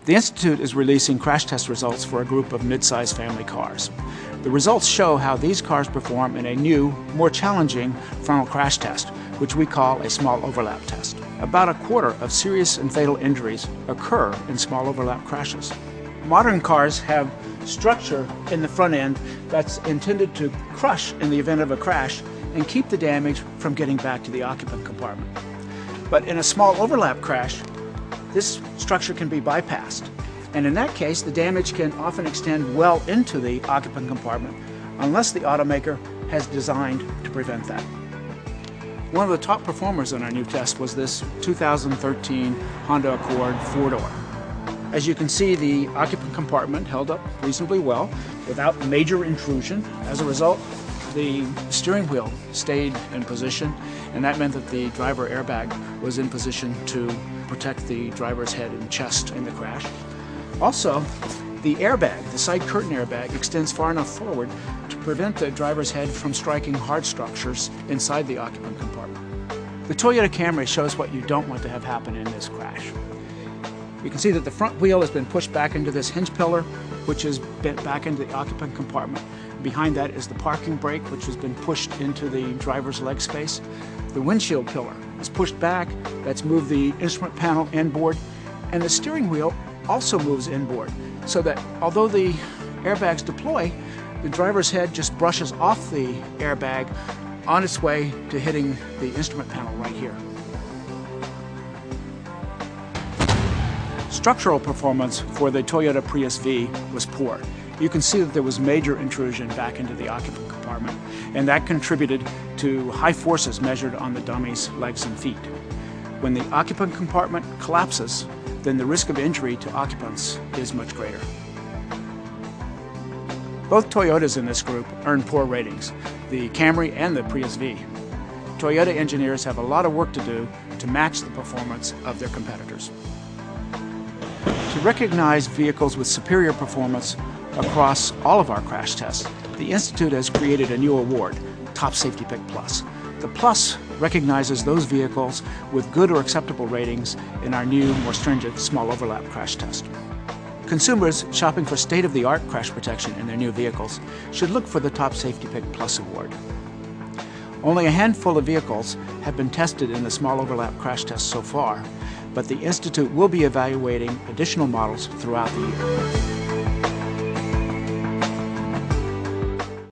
The Institute is releasing crash test results for a group of mid-size family cars. The results show how these cars perform in a new, more challenging frontal crash test, which we call a small overlap test. About a quarter of serious and fatal injuries occur in small overlap crashes. Modern cars have structure in the front end that's intended to crush in the event of a crash and keep the damage from getting back to the occupant compartment. But in a small overlap crash, this structure can be bypassed. And in that case, the damage can often extend well into the occupant compartment unless the automaker has designed to prevent that. One of the top performers in our new test was this 2013 Honda Accord 4-door. As you can see, the occupant compartment held up reasonably well without major intrusion. As a result, the steering wheel stayed in position, and that meant that the driver airbag was in position to protect the driver's head and chest in the crash. Also, the airbag, the side curtain airbag, extends far enough forward to prevent the driver's head from striking hard structures inside the occupant compartment. The Toyota Camry shows what you don't want to have happen in this crash. You can see that the front wheel has been pushed back into this hinge pillar, which is bent back into the occupant compartment. Behind that is the parking brake, which has been pushed into the driver's leg space. The windshield pillar is pushed back. That's moved the instrument panel inboard. And the steering wheel also moves inboard, so that although the airbags deploy, the driver's head just brushes off the airbag on its way to hitting the instrument panel right here. Structural performance for the Toyota Prius V was poor. You can see that there was major intrusion back into the occupant compartment, and that contributed to high forces measured on the dummy's legs and feet. When the occupant compartment collapses, then the risk of injury to occupants is much greater. Both Toyotas in this group earned poor ratings, the Camry and the Prius V. Toyota engineers have a lot of work to do to match the performance of their competitors. To recognize vehicles with superior performance across all of our crash tests, the Institute has created a new award, Top Safety Pick Plus. The Plus recognizes those vehicles with good or acceptable ratings in our new, more stringent small overlap crash test. Consumers shopping for state-of-the-art crash protection in their new vehicles should look for the Top Safety Pick Plus award. Only a handful of vehicles have been tested in the small overlap crash test so far, but the Institute will be evaluating additional models throughout the year.